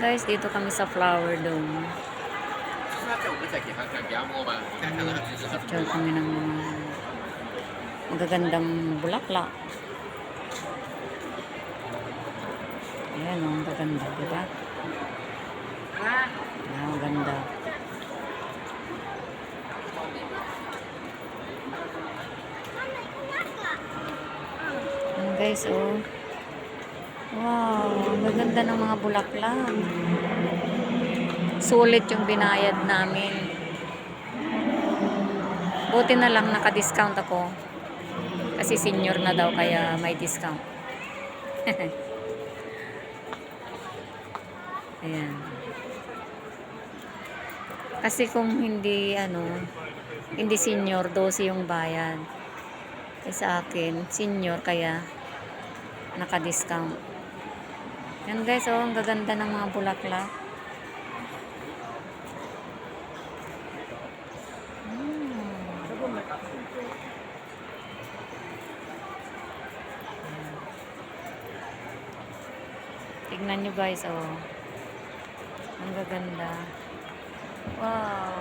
Guys, dito kami sa flower dome. 那这我们再给它干边膜吧，看看它这是怎 Picture 么 kami ng mga magagandang bulaklak. Ayan, ang gaganda, diba? Ang ganda. Ayan guys, oh. Wow, ang gaganda ng mga bulaklak. Sulit yung binayad namin. Buti na lang naka-discount ako. Kasi senior na daw kaya may discount. Ayan. Kasi kung hindi hindi senior, 12 yung bayad. Kasi sa akin, senior kaya naka-discount. Yan guys, oh, ang gaganda ng mga bulaklak. Tignan nyo guys, oh. Ang gaganda. Wow.